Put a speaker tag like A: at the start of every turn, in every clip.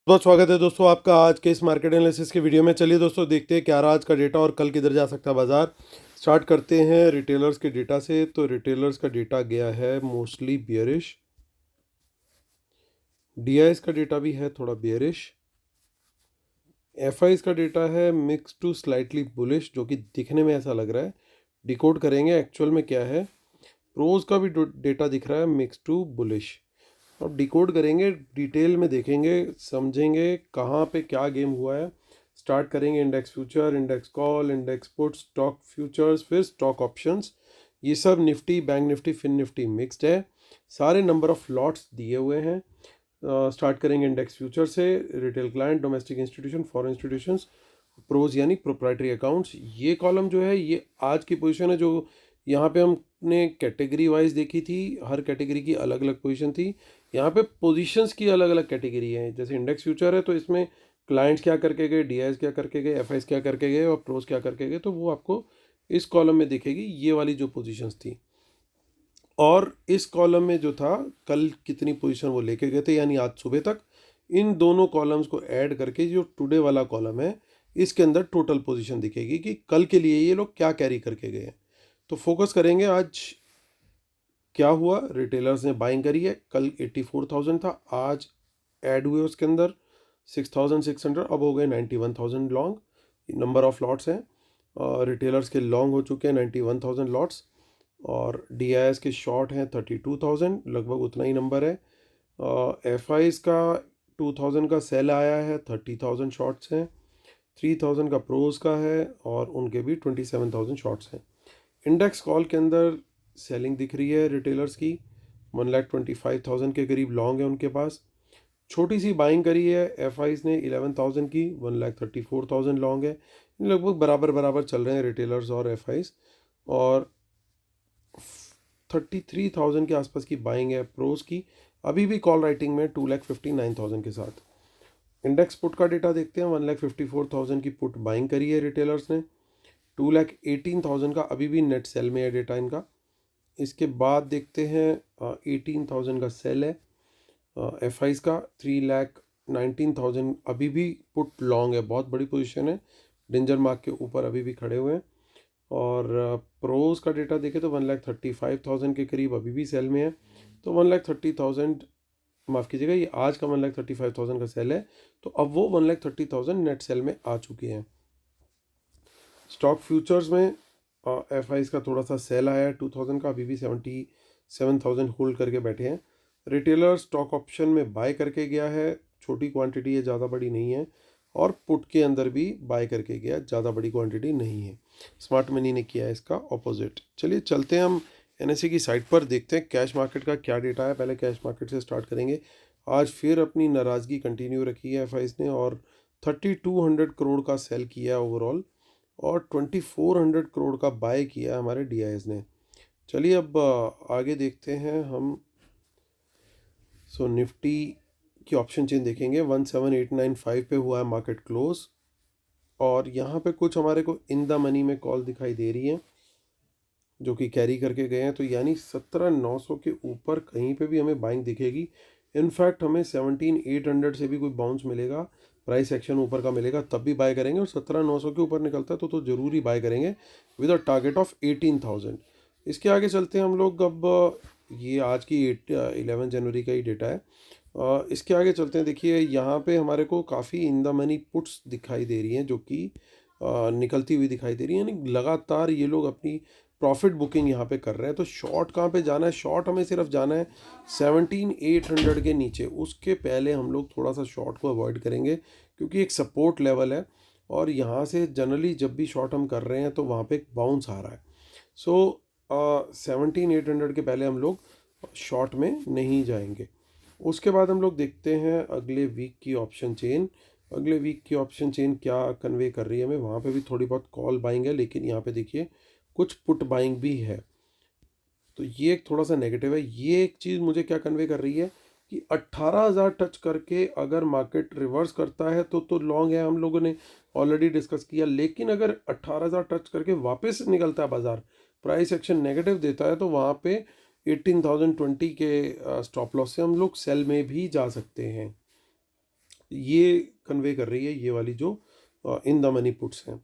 A: बहुत स्वागत है दोस्तों आपका आज के इस मार्केट एनालिसिस के वीडियो में। चलिए दोस्तों देखते हैं क्या रहा आज का डेटा और कल किधर जा सकता है बाजार। स्टार्ट करते हैं रिटेलर्स के डेटा से। तो रिटेलर्स का डेटा गया है मोस्टली बियरिश। डीआईएस का डेटा भी है थोड़ा बियरिश। एफआईज का डेटा है मिक्स टू स्लाइटली बुलिश, जो कि दिखने में ऐसा लग रहा है। डिकोड करेंगे एक्चुअल में क्या है। प्रोज का भी डेटा दिख रहा है मिक्स टू बुलिश। अब डिकोड करेंगे, डिटेल में देखेंगे, समझेंगे कहाँ पे क्या गेम हुआ है। स्टार्ट करेंगे index future, index call, index put, stock futures, फिर स्टॉक ऑप्शंस। ये सब Nifty, bank Nifty, fin Nifty mixed है। सारे नंबर ऑफ लॉट्स दिए हुए हैं। स्टार्ट करेंगे इंडेक्स फ्यूचर से। Retail client, domestic institution, foreign institutions, pros यानी प्रोप्राइटरी अकाउंट्स। ये कॉलम जो है ये आज की पोजीशन है। जो यहाँ पे हमने कैटेगरी वाइज देखी थी, हर कैटेगरी की अलग अलग पोजीशन थी। यहाँ पे पोजीशंस की अलग अलग कैटेगरी है। जैसे इंडेक्स फ्यूचर है तो इसमें क्लाइंट्स क्या करके गए, डीआईएस क्या करके गए, एफआईएस क्या करके गए और प्रोज क्या करके गए, तो वो आपको इस कॉलम में दिखेगी, ये वाली जो पोजीशंस थी। और इस कॉलम में जो था कल कितनी पोजीशन वो लेके गए थे यानी आज सुबह तक, इन दोनों कॉलम्स को ऐड करके जो टुडे वाला कॉलम है इसके अंदर टोटल पोजीशन दिखेगी कि कल के लिए ये लोग क्या कैरी करके गए हैं। तो फोकस करेंगे आज क्या हुआ। रिटेलर्स ने बाइंग करी है, कल 84,000 था, आज ऐड हुए उसके अंदर 6,600, अब हो गए 91,000 लॉन्ग। नंबर ऑफ लॉट्स हैं। रिटेलर्स के लॉन्ग हो चुके हैं 91,000 लॉट्स और डीआईएस के शॉर्ट हैं 32,000, लगभग उतना ही नंबर है। एफ आईज का 2,000 का सेल आया है, 30,000 शॉर्ट्स हैं। 3,000 का प्रोज का है और उनके भी 27,000 शॉर्ट्स हैं। इंडेक्स कॉल के अंदर सेलिंग दिख रही है रिटेलर्स की, 1,25,000 के करीब लॉन्ग है उनके पास। छोटी सी बाइंग करी है एफ आईज ने 11,000 की, 1,34,000 लॉन्ग है। लगभग बराबर बराबर चल रहे हैं रिटेलर्स और एफ आईज। और 33,000 के आसपास की बाइंग है प्रोज की, अभी भी कॉल राइटिंग में 2,59,000 के साथ। इंडेक्स पुट का डेटा देखते हैं, 1,54,000 की पुट बाइंग करी है रिटेलर्स ने। 2,18,000 का अभी भी नेट सेल में है डेटा इनका। इसके बाद देखते हैं 18,000 का सेल है एफ आईज का। 3,19,000 अभी भी पुट लॉन्ग है, बहुत बड़ी पोजीशन है, डेंजर मार्क के ऊपर अभी भी खड़े हुए हैं। और प्रोज का डेटा देखें तो 1,35,000 के करीब अभी भी सेल में है। तो 1,30,000, माफ़ कीजिएगा, ये आज का 1,35,000 का सेल है, तो अब वो 1,30,000 नेट सेल में आ चुके हैं। स्टॉक फ्यूचर्स में एफ आईज का थोड़ा सा सेल आया है 2,000 का, अभी भी 77,000 होल्ड करके बैठे हैं। रिटेलर स्टॉक ऑप्शन में बाय करके गया है, छोटी क्वांटिटी है, ज़्यादा बड़ी नहीं है। और पुट के अंदर भी बाय करके गया, ज़्यादा बड़ी क्वांटिटी नहीं है। स्मार्ट मनी ने किया है इसका ऑपोजिट। चलिए चलते हैं हम एनएससी की साइट पर, देखते हैं कैश मार्केट का क्या डेटा है। पहले कैश मार्केट से स्टार्ट करेंगे। आज फिर अपनी नाराज़गी कंटिन्यू रखी है एफ आईज ने और 3,200 करोड़ का सेल किया ओवरऑल और 2,400 करोड़ का बाय किया हमारे डीआईएस ने। चलिए अब आगे देखते हैं हम। सो निफ्टी की ऑप्शन चेन देखेंगे, 17,895 पे हुआ है मार्केट क्लोज और यहाँ पे कुछ हमारे को इन द मनी में कॉल दिखाई दे रही है जो कि कैरी करके गए हैं। तो यानी 17,900 के ऊपर कहीं पे भी हमें बाइंग दिखेगी। इनफैक्ट हमें 17,800 से भी कोई बाउंस मिलेगा, प्राइस एक्शन ऊपर का मिलेगा, तब भी बाय करेंगे। और 17,900 के ऊपर निकलता है तो ज़रूरी बाय करेंगे विद अ टारगेट ऑफ 18,000। इसके आगे चलते हैं हम लोग। अब ये आज की 11 जनवरी का ही डेटा है। इसके आगे चलते हैं। देखिए यहाँ पे हमारे को काफ़ी इन द मनी पुट्स दिखाई दे रही हैं जो कि निकलती हुई दिखाई दे रही है, यानी लगातार ये लोग अपनी प्रॉफिट बुकिंग यहाँ पे कर रहे हैं। तो शॉर्ट कहाँ पे जाना है? शॉर्ट हमें सिर्फ जाना है 17,800 के नीचे। उसके पहले हम लोग थोड़ा सा शॉर्ट को अवॉइड करेंगे क्योंकि एक सपोर्ट लेवल है और यहाँ से जनरली जब भी शॉर्ट हम कर रहे हैं तो वहाँ पे एक बाउंस आ रहा है। सो 17,800 के पहले हम लोग शॉर्ट में नहीं जाएंगे। उसके बाद हम लोग देखते हैं अगले वीक की ऑप्शन चेन। अगले वीक की ऑप्शन चेन क्या कन्वे कर रही है हमें। वहाँ पे भी थोड़ी बहुत कॉल बाइंग है, लेकिन यहाँ पे देखिए कुछ पुट बाइंग भी है। तो ये एक थोड़ा सा नेगेटिव है। ये एक चीज़ मुझे क्या कन्वे कर रही है कि 18,000 टच करके अगर मार्केट रिवर्स करता है तो लॉन्ग है, हम लोगों ने ऑलरेडी डिस्कस किया। लेकिन अगर 18,000 टच करके वापस निकलता है बाजार, प्राइस एक्शन नेगेटिव देता है, तो वहाँ पे 18,020 के स्टॉप लॉस से हम लोग सेल में भी जा सकते हैं। ये कन्वे कर रही है ये वाली जो इन द मनी पुट्स हैं।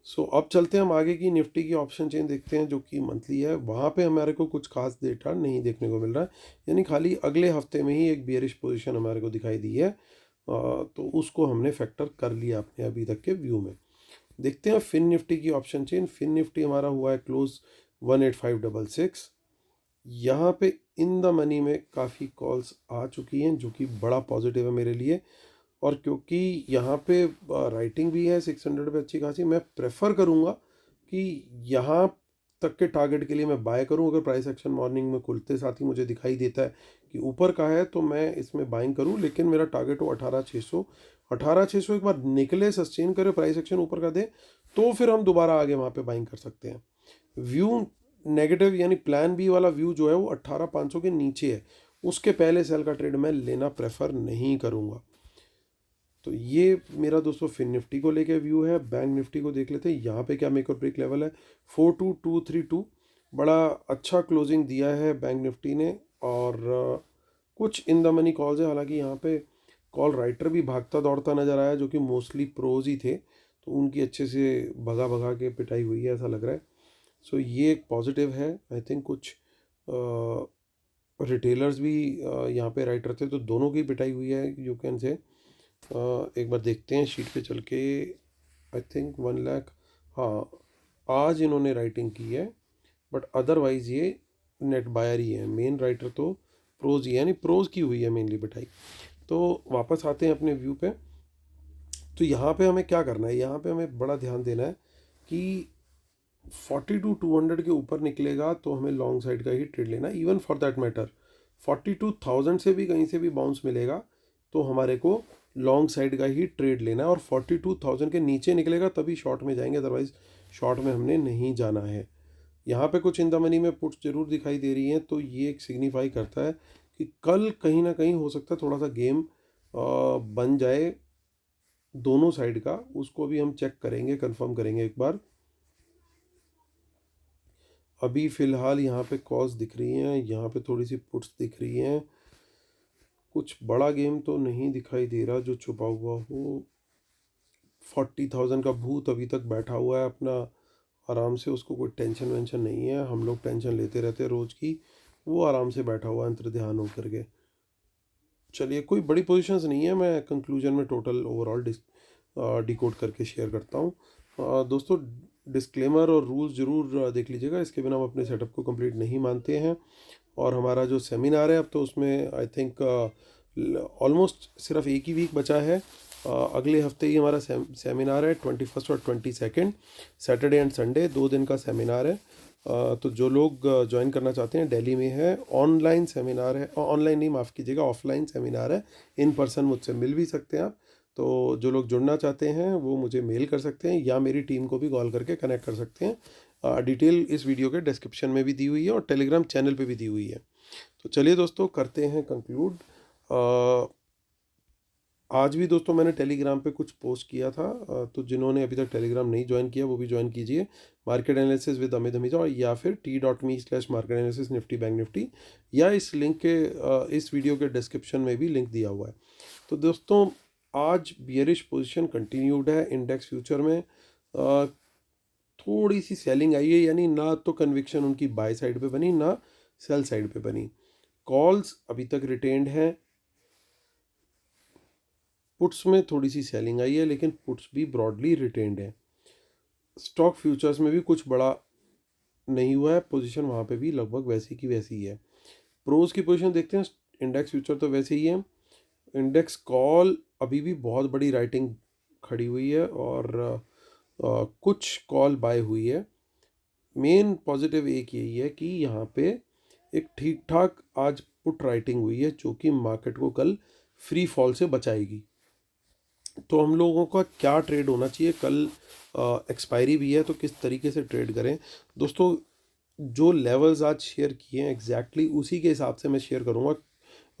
A: सो अब चलते हैं हम आगे की निफ्टी की ऑप्शन चेन देखते हैं जो कि मंथली है। वहाँ पे हमारे को कुछ खास डेटा नहीं देखने को मिल रहा है, यानी खाली अगले हफ्ते में ही एक बियरिश पोजीशन हमारे को दिखाई दी है। तो उसको हमने फैक्टर कर लिया अपने अभी तक के व्यू में। देखते हैं फिन निफ्टी की ऑप्शन चेन। फिन निफ्टी हमारा हुआ है क्लोज 18566। यहाँ पे इन द मनी में काफ़ी कॉल्स आ चुकी हैं जो कि बड़ा पॉजिटिव है मेरे लिए। और क्योंकि यहाँ पे राइटिंग भी है 600 पे अच्छी खासी, मैं प्रेफर करूँगा कि यहाँ तक के टारगेट के लिए मैं बाय करूँ। अगर प्राइस एक्शन मॉर्निंग में खुलते साथ ही मुझे दिखाई देता है कि ऊपर का है तो मैं इसमें बाइंग करूँ, लेकिन मेरा टारगेट हो 18,600। 18,600 एक बार निकले, सस्टेन करे, प्राइस एक्शन ऊपर का दे, तो फिर हम दोबारा आगे वहाँ पे बाइंग कर सकते हैं। व्यू नेगेटिव यानी प्लान बी वाला व्यू जो है वो 18,500 के नीचे है, उसके पहले सेल का ट्रेड मैं लेना प्रेफर नहीं करूँगा। तो ये मेरा दोस्तों फिन निफ्टी को लेके व्यू है। बैंक निफ्टी को देख लेते हैं, यहाँ पे क्या मेक और ब्रेक लेवल है 42232। बड़ा अच्छा क्लोजिंग दिया है बैंक निफ्टी ने। और कुछ इन द मनी कॉल्स है, हालांकि यहाँ पे कॉल राइटर भी भागता दौड़ता नज़र आया जो कि मोस्टली प्रोज ही थे, तो उनकी अच्छे से भगा भगा के पिटाई हुई है ऐसा लग रहा है। सो ये एक पॉजिटिव है। आई थिंक कुछ रिटेलर्स भी यहाँ पे राइटर थे, तो दोनों की पिटाई हुई है यू कैन से। एक बार देखते हैं शीट पे चल के। आई थिंक 1 लाख, हाँ आज इन्होंने राइटिंग की है, बट अदरवाइज़ ये नेट बायर ही है। मेन राइटर तो प्रोज ही है, यानी प्रोज की हुई है मेनली पिटाई। तो वापस आते हैं अपने व्यू पे। तो यहाँ पे हमें क्या करना है, यहाँ पे हमें बड़ा ध्यान देना है कि 42,200 के ऊपर निकलेगा तो हमें लॉन्ग साइड का ही ट्रेड लेना है। इवन फॉर दैट मैटर 42,000 से भी कहीं से भी बाउंस मिलेगा तो हमारे को लॉन्ग साइड का ही ट्रेड लेना है। और 42,000 के नीचे निकलेगा तभी शॉर्ट में जाएंगे, अदरवाइज शॉर्ट में हमने नहीं जाना है। यहाँ पे कुछ इन द मनी में पुट्स जरूर दिखाई दे रही हैं, तो ये एक सिग्निफाई करता है कि कल कहीं ना कहीं हो सकता है थोड़ा सा गेम बन जाए दोनों साइड का। उसको भी हम चेक करेंगे, कंफर्म करेंगे एक बार। अभी फ़िलहाल यहाँ पे कॉल्स दिख रही हैं, यहाँ पे थोड़ी सी पुट्स दिख रही हैं। कुछ बड़ा गेम तो नहीं दिखाई दे रहा जो छुपा हुआ हो। 40,000 का भूत अभी तक बैठा हुआ है अपना आराम से, उसको कोई टेंशन वेंशन नहीं है। हम लोग टेंशन लेते रहते हैं रोज़ की, वो आराम से बैठा हुआ है अंतर ध्यान होकर के। चलिए कोई बड़ी पोजीशंस नहीं है, मैं कंक्लूजन में टोटल ओवरऑल डिकोड करके शेयर करता हूँ। दोस्तों डिस्क्लेमर और रूल्स ज़रूर देख लीजिएगा, इसके बिना हम अपने सेटअप को कंप्लीट नहीं मानते हैं। और हमारा जो सेमिनार है अब तो उसमें आई थिंक ऑलमोस्ट सिर्फ एक ही वीक बचा है। अगले हफ्ते ही हमारा सेमिनार है 21 और 22, सैटरडे एंड संडे 2 दिन का सेमिनार है। तो जो लोग ज्वाइन करना चाहते हैं, दिल्ली में है, ऑनलाइन सेमिनार है, ऑनलाइन नहीं माफ़ कीजिएगा ऑफलाइन सेमिनार है। इन पर्सन मुझसे मिल भी सकते हैं आप। तो जो लोग जुड़ना चाहते हैं वो मुझे मेल कर सकते हैं या मेरी टीम को भी कॉल करके कनेक्ट कर सकते हैं। डिटेल इस वीडियो के डिस्क्रिप्शन में भी दी हुई है और टेलीग्राम चैनल पे भी दी हुई है। तो चलिए दोस्तों करते हैं कंक्लूड। आज भी दोस्तों मैंने टेलीग्राम पे कुछ पोस्ट किया था, तो जिन्होंने अभी तक टेलीग्राम नहीं ज्वाइन किया वो भी ज्वाइन कीजिए। मार्केट एनालिसिस विद अमित हमीजा, या फिर t.me/मार्केट एनालिसिस निफ्टी बैंक निफ्टी, या इस लिंक के इस वीडियो के डिस्क्रिप्शन में भी लिंक दिया हुआ है। तो दोस्तों आज बियरिश पोजीशन कंटिन्यूड है इंडेक्स फ्यूचर में। थोड़ी सी सेलिंग आई है, यानी ना तो कन्विक्शन उनकी बाय साइड पे बनी ना सेल साइड पे बनी। कॉल्स अभी तक रिटेन्ड हैं। पुट्स में थोड़ी सी सेलिंग आई है लेकिन पुट्स भी ब्रॉडली रिटेन्ड है। स्टॉक फ्यूचर्स में भी कुछ बड़ा नहीं हुआ है, पोजीशन वहाँ पे भी लगभग वैसी की वैसी ही है। प्रोज की पोजीशन देखते हैं। इंडेक्स फ्यूचर तो वैसे ही है। इंडेक्स कॉल अभी भी बहुत बड़ी राइटिंग खड़ी हुई है और कुछ कॉल बाय हुई है। मेन पॉजिटिव एक यही है कि यहाँ पे एक ठीक ठाक आज पुट राइटिंग हुई है जो कि मार्केट को कल फ्री फॉल से बचाएगी। तो हम लोगों का क्या ट्रेड होना चाहिए, कल एक्सपायरी भी है तो किस तरीके से ट्रेड करें। दोस्तों जो लेवल्स आज शेयर किए हैं एग्जैक्टली उसी के हिसाब से मैं शेयर करूँगा,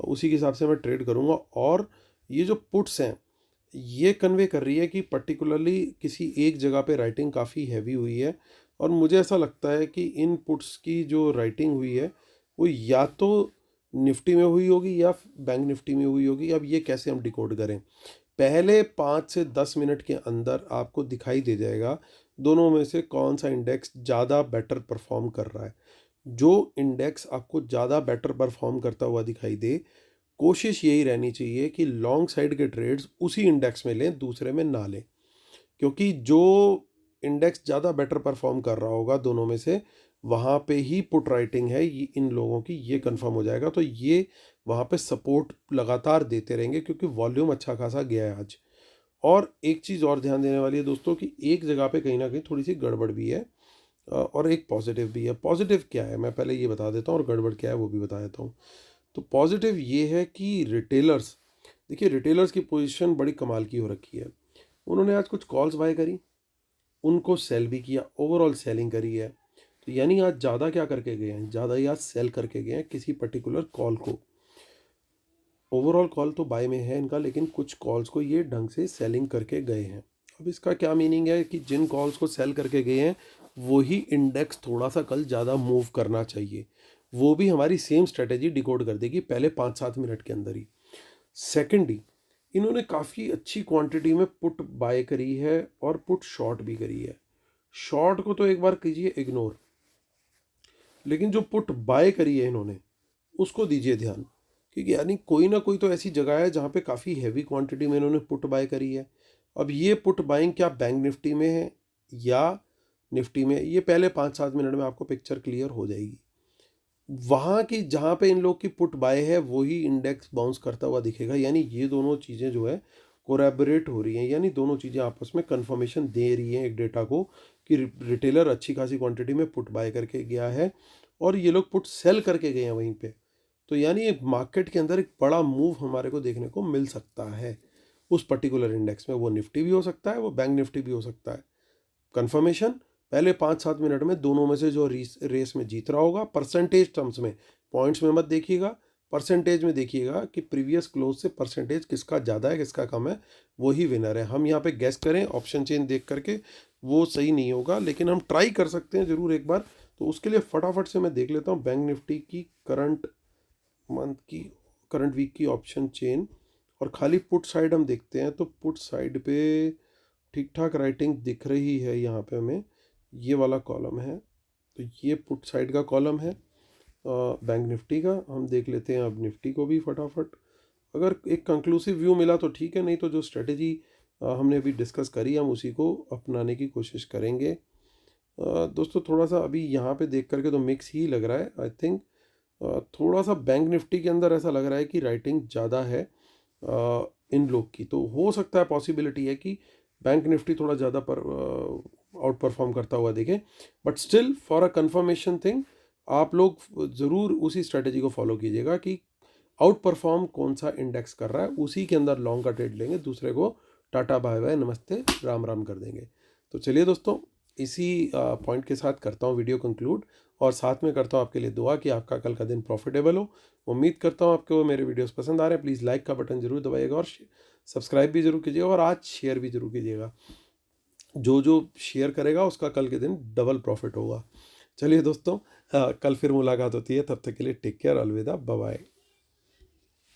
A: उसी के हिसाब से मैं ट्रेड करूँगा। और ये जो पुट्स हैं ये कन्वे कर रही है कि पर्टिकुलरली किसी एक जगह पे राइटिंग काफ़ी हैवी हुई है। और मुझे ऐसा लगता है कि इन पुट्स की जो राइटिंग हुई है वो या तो निफ्टी में हुई होगी या बैंक निफ्टी में हुई होगी। अब ये कैसे हम डिकोड करें? पहले 5 से 10 मिनट के अंदर आपको दिखाई दे जाएगा दोनों में से कौन सा इंडेक्स ज़्यादा बेटर परफॉर्म कर रहा है। जो इंडेक्स आपको ज़्यादा बेटर परफॉर्म करता हुआ दिखाई दे, कोशिश यही रहनी चाहिए कि लॉन्ग साइड के ट्रेड्स उसी इंडेक्स में लें, दूसरे में ना लें। क्योंकि जो इंडेक्स ज़्यादा बेटर परफॉर्म कर रहा होगा दोनों में से, वहाँ पे ही पुट राइटिंग है ये इन लोगों की, ये कंफर्म हो जाएगा। तो ये वहाँ पे सपोर्ट लगातार देते रहेंगे क्योंकि वॉल्यूम अच्छा खासा गया है आज। और एक चीज़ और ध्यान देने वाली है दोस्तों कि एक जगह पे कहीं ना कहीं थोड़ी सी गड़बड़ भी है और एक पॉजिटिव भी है। पॉजिटिव क्या है मैं पहले ये बता देता हूँ, और गड़बड़ क्या है वो भी बता देता हूँ। तो पॉजिटिव ये है कि रिटेलर्स, देखिए रिटेलर्स की पोजीशन बड़ी कमाल की हो रखी है। उन्होंने आज कुछ कॉल्स बाय करी, उनको सेल भी किया, ओवरऑल सेलिंग करी है। तो यानी आज ज़्यादा क्या करके गए हैं, ज़्यादा ही आज सेल करके गए हैं किसी पर्टिकुलर कॉल को। ओवरऑल कॉल तो बाय में है इनका, लेकिन कुछ कॉल्स को ये ढंग से सेलिंग करके गए हैं। अब इसका क्या मीनिंग है कि जिन कॉल्स को सेल करके गए हैं वही इंडेक्स थोड़ा सा कल ज़्यादा मूव करना चाहिए। वो भी हमारी सेम स्ट्रेटेजी डिकोड कर देगी पहले 5-7 मिनट के अंदर ही। सेकेंडली, इन्होंने काफ़ी अच्छी क्वांटिटी में पुट बाय करी है और पुट शॉर्ट भी करी है। शॉर्ट को तो एक बार कीजिए इग्नोर, लेकिन जो पुट बाय करी है इन्होंने उसको दीजिए ध्यान। क्योंकि यानी कोई ना कोई तो ऐसी जगह है जहाँ पे काफ़ी हैवी क्वांटिटी में इन्होंने पुट बाय करी है। अब ये पुट बाइंग क्या बैंक निफ्टी में है या निफ्टी में, ये पहले 5-7 मिनट में आपको पिक्चर क्लियर हो जाएगी। वहाँ की जहाँ पे इन लोग की पुट बाय है वही इंडेक्स बाउंस करता हुआ दिखेगा। यानी ये दोनों चीज़ें जो है कोलैबोरेट हो रही हैं, यानी दोनों चीज़ें आपस में कंफर्मेशन दे रही हैं एक डेटा को कि रिटेलर अच्छी खासी क्वांटिटी में पुट बाय करके गया है और ये लोग पुट सेल करके गए हैं वहीं पे। तो यानी एक मार्केट के अंदर एक बड़ा मूव हमारे को देखने को मिल सकता है उस पर्टिकुलर इंडेक्स में। वो निफ्टी भी हो सकता है, वो बैंक निफ्टी भी हो सकता है। कंफर्मेशन पहले 5-7 मिनट में दोनों में से जो रेस में जीत रहा होगा, परसेंटेज टर्म्स में, पॉइंट्स में मत देखिएगा, परसेंटेज में देखिएगा कि प्रीवियस क्लोज से परसेंटेज किसका ज़्यादा है किसका कम है, वही विनर है। हम यहाँ पे गैस करें ऑप्शन चेन देख करके वो सही नहीं होगा, लेकिन हम ट्राई कर सकते हैं ज़रूर एक बार। तो उसके लिए फटाफट से मैं देख लेता हूँ बैंक निफ्टी की करंट मंथ की, करंट वीक की ऑप्शन चेन, और खाली पुट साइड हम देखते हैं। तो पुट साइड पे ठीक ठाक राइटिंग दिख रही है यहाँ पे हमें, ये वाला कॉलम है। तो ये पुट साइड का कॉलम है बैंक निफ्टी का। हम देख लेते हैं अब निफ्टी को भी फटाफट। अगर एक कंक्लूसिव व्यू मिला तो ठीक है, नहीं तो जो स्ट्रेटेजी हमने अभी डिस्कस करी हम उसी को अपनाने की कोशिश करेंगे। दोस्तों थोड़ा सा अभी यहाँ पे देख करके तो मिक्स ही लग रहा है। आई थिंक थोड़ा सा बैंक निफ्टी के अंदर ऐसा लग रहा है कि राइटिंग ज़्यादा है इन लोग की। तो हो सकता है पॉसिबिलिटी है कि बैंक निफ्टी थोड़ा ज़्यादा पर आउट परफॉर्म करता हुआ देखें। But still for a confirmation thing आप लोग ज़रूर उसी स्ट्रेटेजी को फॉलो कीजिएगा कि आउट परफॉर्म कौन सा इंडेक्स कर रहा है उसी के अंदर लॉन्ग का ट्रेड लेंगे, दूसरे को टाटा बाय बाय नमस्ते राम राम कर देंगे। तो चलिए दोस्तों, इसी पॉइंट के साथ करता हूँ वीडियो कंक्लूड, और साथ में करता हूँ आपके लिए दुआ कि आपका कल का दिन प्रॉफिटेबल हो। उम्मीद करता हूँ आपको मेरे वीडियोस पसंद आ रहे हैं। प्लीज़ लाइक का बटन जरूर दबाइएगा और सब्सक्राइब भी जरूर कीजिएगा, और आज शेयर भी जरूर कीजिएगा। जो जो शेयर करेगा उसका कल के दिन डबल प्रॉफिट होगा। चलिए दोस्तों, कल फिर मुलाकात होती है, तब तक के लिए टेक केयर, अलविदा, बाय बाय।